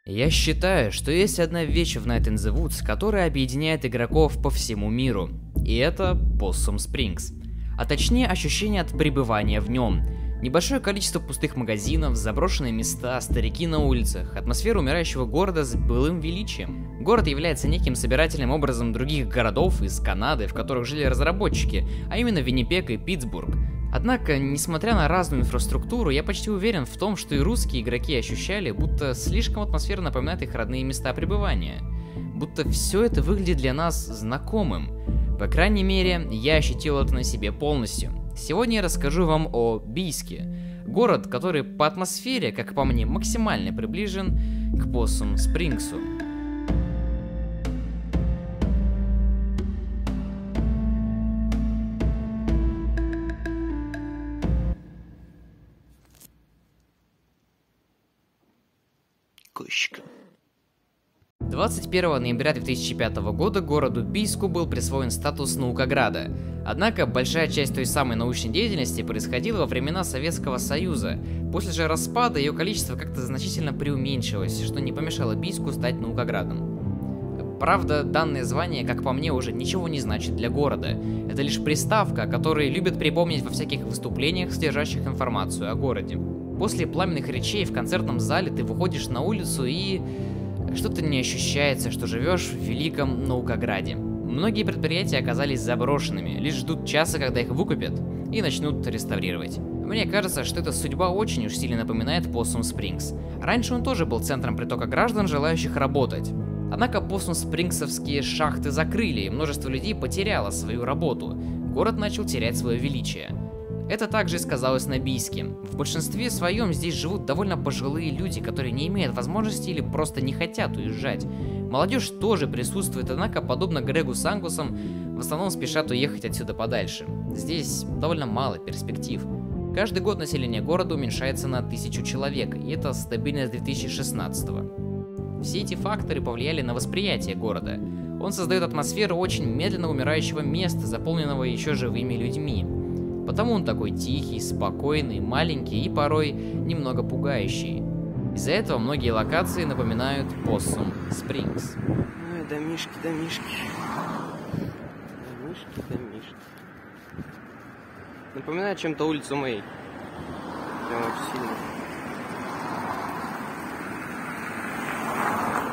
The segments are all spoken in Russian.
Я считаю, что есть одна вещь в Night in the Woods, которая объединяет игроков по всему миру. И это Possum Springs. А точнее ощущение от пребывания в нем. Небольшое количество пустых магазинов, заброшенные места, старики на улицах, атмосфера умирающего города с былым величием. Город является неким собирательным образом других городов из Канады, в которых жили разработчики, а именно Виннипег и Питтсбург. Однако, несмотря на разную инфраструктуру, я почти уверен в том, что и русские игроки ощущали, будто слишком атмосфера напоминает их родные места пребывания. Будто все это выглядит для нас знакомым. По крайней мере, я ощутил это на себе полностью. Сегодня я расскажу вам о Бийске. Город, который по атмосфере, как по мне, максимально приближен к Possum Спрингсу. Кошка. 21 ноября 2005 года городу Бийску был присвоен статус наукограда. Однако большая часть той самой научной деятельности происходила во времена Советского Союза. После же распада ее количество как-то значительно преуменьшилось, что не помешало Бийску стать наукоградом. Правда, данное звание, как по мне, уже ничего не значит для города. Это лишь приставка, которую любят припомнить во всяких выступлениях, содержащих информацию о городе. После пламенных речей в концертном зале ты выходишь на улицу и... что-то не ощущается, что живешь в великом наукограде. Многие предприятия оказались заброшенными, лишь ждут часа, когда их выкупят и начнут реставрировать. Мне кажется, что эта судьба очень уж сильно напоминает Possum Springs. Раньше он тоже был центром притока граждан, желающих работать. Однако Possum Спрингсовские шахты закрыли, и множество людей потеряло свою работу. Город начал терять свое величие. Это также и сказалось на Бийске. В большинстве своем здесь живут довольно пожилые люди, которые не имеют возможности или просто не хотят уезжать. Молодежь тоже присутствует, однако, подобно Грегу с Ангусом, в основном спешат уехать отсюда подальше. Здесь довольно мало перспектив. Каждый год население города уменьшается на 1000 человек, и это стабильно с 2016-го. Все эти факторы повлияли на восприятие города. Он создает атмосферу очень медленно умирающего места, заполненного еще живыми людьми. Потому он такой тихий, спокойный, маленький и порой немного пугающий. Из-за этого многие локации напоминают Possum Springs. Ой, домишки. Напоминает чем-то улицу Мэй. Прям очень сильно.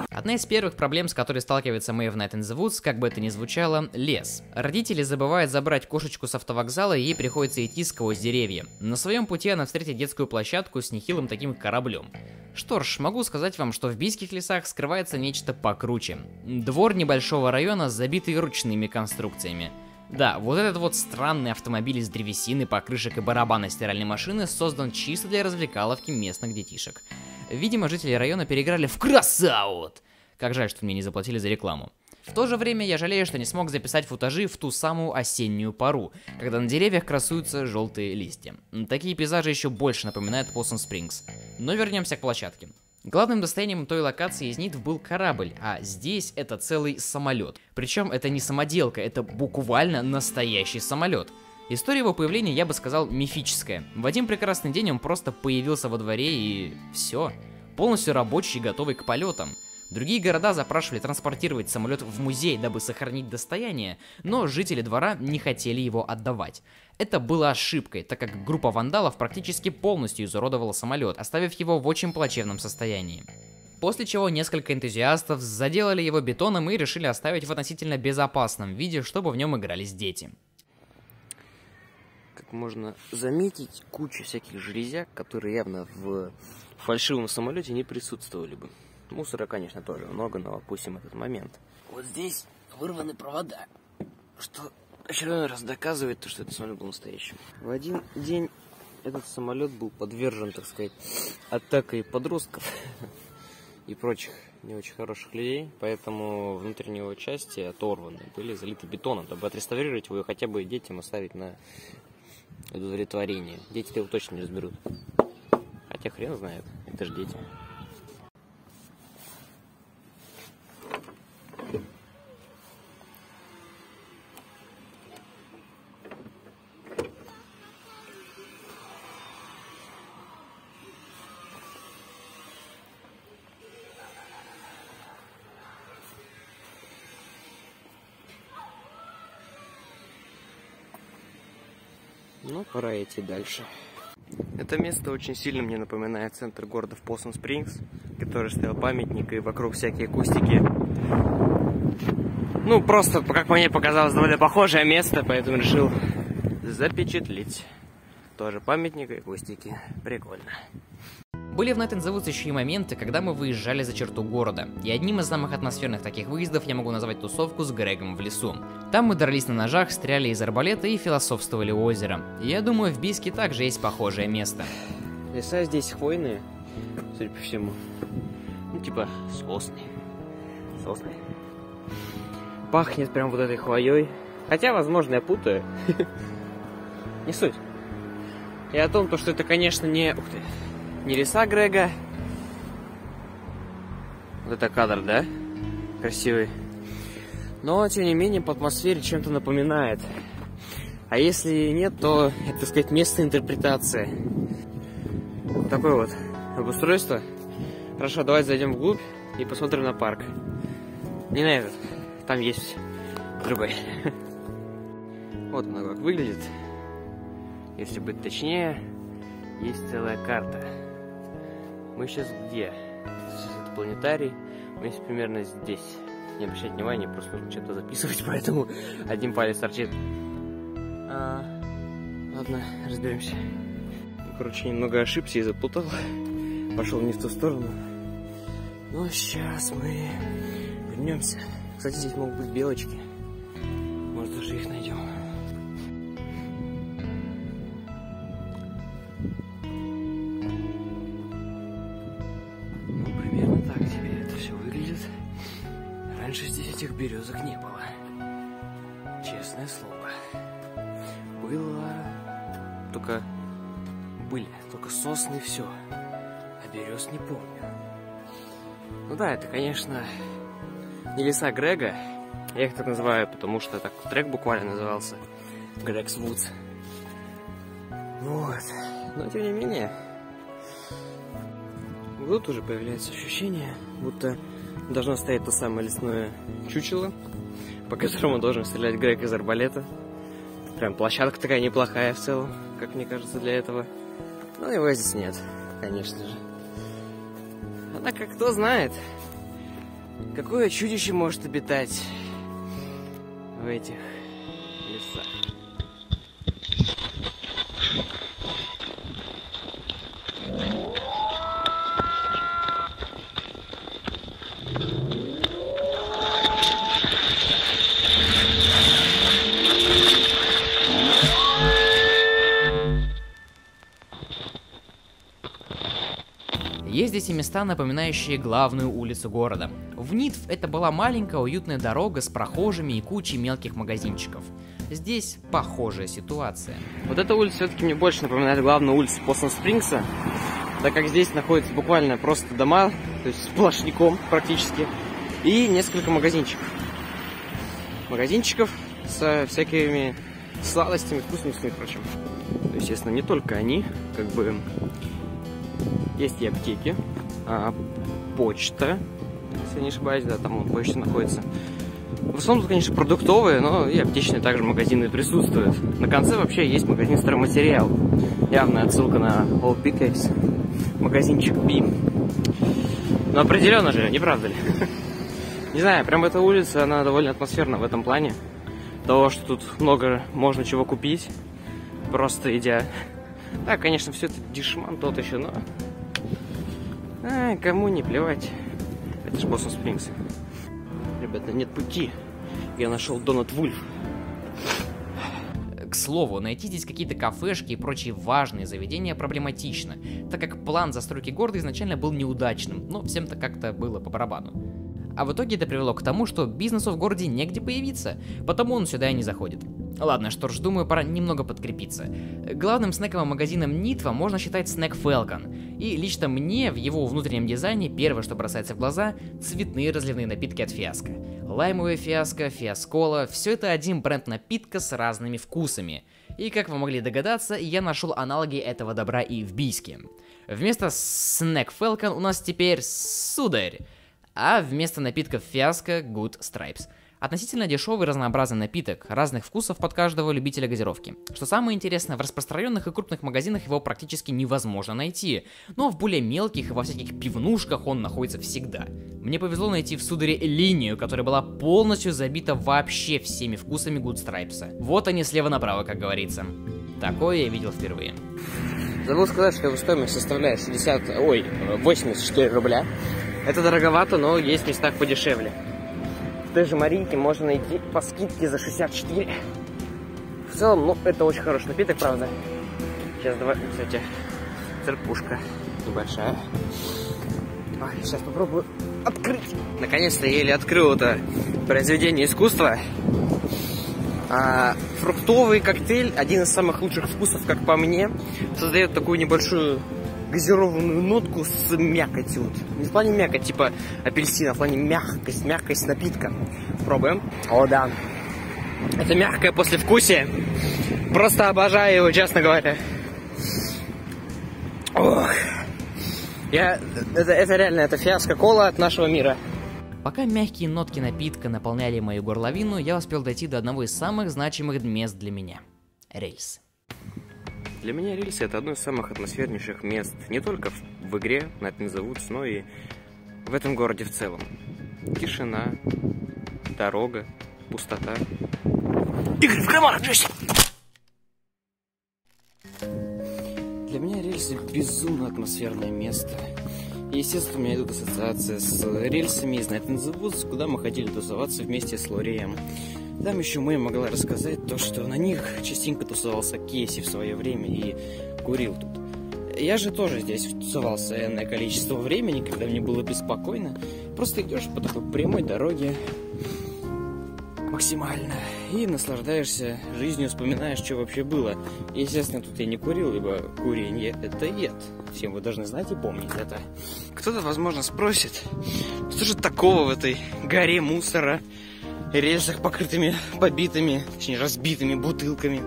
Одна из первых проблем, с которой сталкивается Мэй в Night in the Woods, как бы это ни звучало, лес. Родители забывают забрать кошечку с автовокзала, и ей приходится идти сквозь деревья. На своем пути она встретит детскую площадку с нехилым таким кораблем. Что ж, могу сказать вам, что в бийских лесах скрывается нечто покруче. Двор небольшого района, забитый ручными конструкциями. Да, вот этот вот странный автомобиль из древесины, покрышек и барабана стиральной машины создан чисто для развлекаловки местных детишек. Видимо, жители района переиграли в кросс-аут. Как жаль, что мне не заплатили за рекламу. В то же время я жалею, что не смог записать футажи в ту самую осеннюю пору, когда на деревьях красуются желтые листья. Такие пейзажи еще больше напоминают Possum Springs. Но вернемся к площадке. Главным достоянием той локации из НИТ был корабль, а здесь это целый самолет. Причем это не самоделка, это буквально настоящий самолет. История его появления, я бы сказал, мифическая. В один прекрасный день он просто появился во дворе и все. Полностью рабочий и готовый к полетам. Другие города запрашивали транспортировать самолет в музей, дабы сохранить достояние, но жители двора не хотели его отдавать. Это было ошибкой, так как группа вандалов практически полностью изуродовала самолет, оставив его в очень плачевном состоянии. После чего несколько энтузиастов заделали его бетоном и решили оставить в относительно безопасном виде, чтобы в нем игрались дети. Как можно заметить, куча всяких железяк, которые явно в фальшивом самолете не присутствовали бы. Мусора, конечно, тоже много, но опустим этот момент. Вот здесь вырваны провода, что очередной раз доказывает, что этот самолет был настоящим. В один день этот самолет был подвержен, так сказать, атакой подростков и прочих не очень хороших людей, поэтому внутренние его части оторваны, были залиты бетоном, дабы отреставрировать его и хотя бы детям оставить на удовлетворение. Дети-то его точно не разберут. Хотя хрен знает, это же дети. Ну, пора идти дальше. Это место очень сильно мне напоминает центр города в Поссум Спрингс, который стоял памятник и вокруг всякие кустики. Ну, просто, как мне показалось, довольно похожее место, поэтому решил запечатлеть. Тоже памятник и кустики. Прикольно. Были в Night in the Woods еще и моменты, когда мы выезжали за черту города, и одним из самых атмосферных таких выездов я могу назвать тусовку с Грегом в лесу. Там мы дрались на ножах, стреляли из арбалета и философствовали у озера. И я думаю, в Бийске также есть похожее место. Леса здесь хвойные, судя по всему. Ну, типа сосны. Сосны. Пахнет прям вот этой хвоей. Хотя, возможно, я путаю. Не суть. И о том, что это, конечно, не... Ух ты. Не леса Грега. Вот это кадр, да? Красивый. Но, тем не менее, по атмосфере чем-то напоминает. А если нет, то, это, так сказать, место интерпретации. Такое вот обустройство. Хорошо, давайте зайдем вглубь и посмотрим на парк. Не на этот. Там есть другой. Вот оно как выглядит. Если быть точнее, есть целая карта. Мы сейчас где? Это планетарий. Мы сейчас примерно здесь. Не обращать внимания, просто нужно что-то записывать, поэтому один палец торчит. Ладно, разберемся. Короче, немного ошибся и заплутал. Пошел не в ту сторону. Но сейчас мы вернемся. Кстати, здесь могут быть белочки. Может, даже их найдем. Ну, примерно так теперь это все выглядит. Раньше здесь этих березок не было. Честное слово. Были только сосны и все. А берез не помню. Ну да, это, конечно, не леса Грега. Я их так называю, потому что так трек буквально назывался Greg's Woods. Вот. Но тем не менее, тут уже появляется ощущение, будто должно стоять то самое лесное чучело, по которому должен стрелять Грег из арбалета. Прям площадка такая неплохая в целом, как мне кажется, для этого. Но его здесь нет, конечно же. Однако, кто знает, какое чудище может обитать в этих лесах. Есть здесь и места, напоминающие главную улицу города. В Нитв это была маленькая уютная дорога с прохожими и кучей мелких магазинчиков. Здесь похожая ситуация. Вот эта улица все-таки мне больше напоминает главную улицу Поссум Спрингса, так как здесь находятся буквально просто дома, то есть сплошняком практически, и несколько магазинчиков. Магазинчиков со всякими сладостями, вкусностями и прочим. То, естественно, не только они, как бы... Есть и аптеки, почта, если не ошибаюсь, да, там почта находится. В основном тут, конечно, продуктовые, но и аптечные также магазины присутствуют. На конце вообще есть магазин «Стройматериал». Явная отсылка на Old Pickaxe. Магазинчик Би. Но определенно же, не правда ли? Не знаю, прям эта улица, она довольно атмосферна в этом плане. Того, что тут много можно чего купить, просто идя. Да, конечно, все это дешман тот еще, но... кому не плевать. Это же Поссум Спрингс. Ребята, нет пути. Я нашел Донат Вульф. К слову, найти здесь какие-то кафешки и прочие важные заведения проблематично, так как план застройки города изначально был неудачным, но всем-то как-то было по барабану. А в итоге это привело к тому, что бизнесу в городе негде появиться, потому он сюда и не заходит. Ладно, что ж, думаю, пора немного подкрепиться. Главным снековым магазином Нитва можно считать Snack Falcon. И лично мне в его внутреннем дизайне первое, что бросается в глаза, цветные разливные напитки от Фиаско. Лаймовая Фиаско, Фиаскола, все это один бренд напитка с разными вкусами. И как вы могли догадаться, я нашел аналоги этого добра и в Бийске. Вместо Snack Falcon у нас теперь Сударь, а вместо напитков Фиаско Good Stripes. Относительно дешевый разнообразный напиток, разных вкусов под каждого любителя газировки. Что самое интересное, в распространенных и крупных магазинах его практически невозможно найти, но в более мелких и во всяких пивнушках он находится всегда. Мне повезло найти в Судоре линию, которая была полностью забита вообще всеми вкусами Good Stripes. Вот они слева направо, как говорится. Такое я видел впервые. Забыл сказать, что его стоимость составляет 84 рубля. Это дороговато, но есть в местах подешевле. В той же Марийке можно найти по скидке за 64. В целом, ну, это очень хороший напиток, правда. Сейчас давай, кстати, церквушка небольшая. Сейчас попробую открыть. Наконец-то я еле открыл это произведение искусства. Фруктовый коктейль, один из самых лучших вкусов, как по мне, создает такую небольшую газированную нотку с мякотью. Не в плане мякоть, типа апельсина, а в плане мягкость напитка. Пробуем. О, да. Это мягкое послевкусие. Просто обожаю его, честно говоря. Ох. Это реально, это фиаско-кола от нашего мира. Пока мягкие нотки напитка наполняли мою горловину, я успел дойти до одного из самых значимых мест для меня – рельсы. Для меня рельсы – это одно из самых атмосфернейших мест не только в игре Nightmare on the Woods, но и в этом городе в целом. Тишина, дорога, пустота. Игорь, в карманах держись! Для меня рельсы – безумно атмосферное место. И, естественно, у меня идут ассоциации с рельсами из Nightmare on the Woods, куда мы ходили тусоваться вместе с Лорием. Там еще Мэй могла рассказать то, что на них частенько тусовался Кейси в свое время и курил тут. Я же тоже здесь тусовался энное количество времени, когда мне было беспокойно. Просто идешь по такой прямой дороге максимально и наслаждаешься жизнью, вспоминаешь, что вообще было. Естественно, тут я не курил, ибо курение – это яд. Всем вы должны знать и помнить это. Кто-то, возможно, спросит, что же такого в этой горе мусора, рельсах, покрытыми, побитыми, точнее, разбитыми бутылками.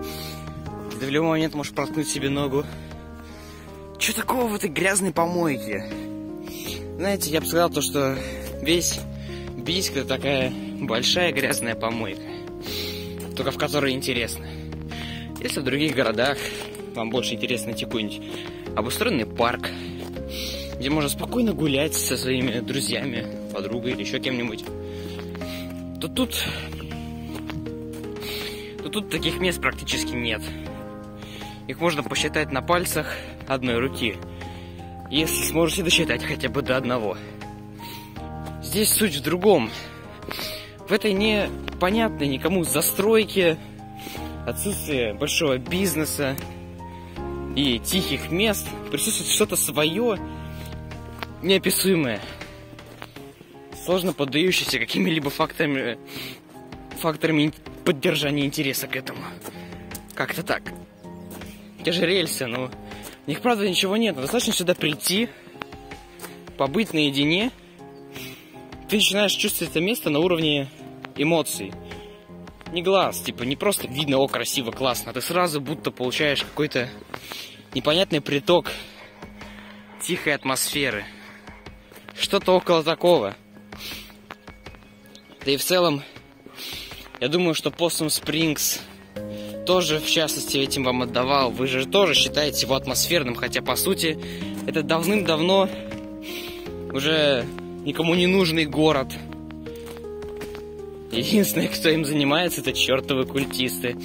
Ты в любой момент можешь проткнуть себе ногу. Что такого в этой грязной помойке? Знаете, я бы сказал то, что весь Бийск — это такая большая грязная помойка, только в которой интересно. Если в других городах вам больше интересно найти какой-нибудь обустроенный парк, где можно спокойно гулять со своими друзьями, подругой или еще кем-нибудь, то тут таких мест практически нет. Их можно посчитать на пальцах одной руки, если сможете досчитать хотя бы до одного. Здесь суть в другом. В этой непонятной никому застройке, отсутствие большого бизнеса и тихих мест присутствует что-то свое, неописуемое, сложно поддающееся какими-либо факторами поддержания интереса к этому. Как-то так. Те же рельсы, но в них, правда, ничего нет. Но достаточно сюда прийти, побыть наедине. Ты начинаешь чувствовать это место на уровне эмоций. Не глаз, типа, не просто видно, о, красиво, классно. Ты сразу будто получаешь какой-то непонятный приток тихой атмосферы. Что-то около такого. Да и в целом, я думаю, что Possum Springs тоже, в частности, этим вам отдавал. Вы же тоже считаете его атмосферным, хотя, по сути, это давным-давно уже никому не нужный город. Единственное, кто им занимается, это чертовы культисты.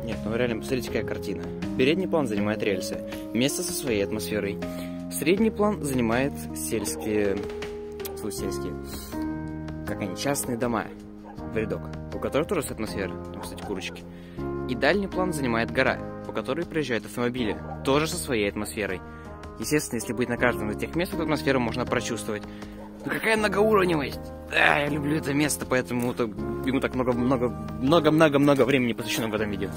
Нет, ну реально, посмотрите, какая картина. Передний план занимает рельсы, место со своей атмосферой. Средний план занимает сельские, как они, частные дома в рядок, у которых тоже есть атмосфера, там, кстати, курочки. И дальний план занимает гора, по которой проезжают автомобили, тоже со своей атмосферой. Естественно, если быть на каждом из этих мест, эту атмосферу можно прочувствовать. Ну какая многоуровневость! Да, я люблю это место, поэтому ему так много времени посвящено в этом видео.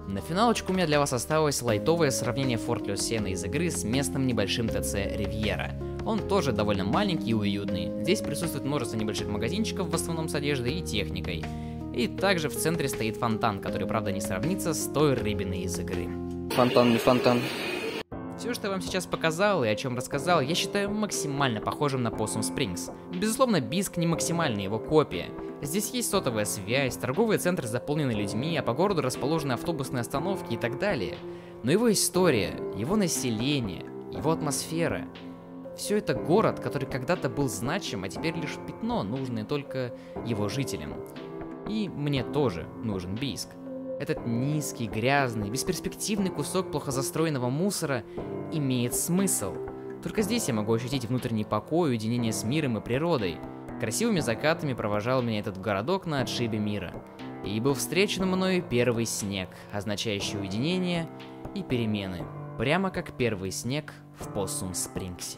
На финалочку у меня для вас осталось лайтовое сравнение Форт Люсьена из игры с местным небольшим ТЦ Ривьера. Он тоже довольно маленький и уютный. Здесь присутствует множество небольших магазинчиков, в основном с одеждой и техникой. И также в центре стоит фонтан, который, правда, не сравнится с той рыбиной из игры. Фонтан, не фонтан. Все, что я вам сейчас показал и о чем рассказал, я считаю максимально похожим на Possum Springs. Безусловно, Бийск не максимальная его копия. Здесь есть сотовая связь, торговые центры заполнены людьми, а по городу расположены автобусные остановки и так далее. Но его история, его население, его атмосфера — все это город, который когда-то был значим, а теперь лишь пятно, нужное только его жителям. И мне тоже нужен Бийск. Этот низкий, грязный, бесперспективный кусок плохо застроенного мусора имеет смысл. Только здесь я могу ощутить внутренний покой, уединение с миром и природой. Красивыми закатами провожал меня этот городок на отшибе мира. И был встречен мною первый снег, означающий уединение и перемены. Прямо как первый снег в Поссум Спрингсе.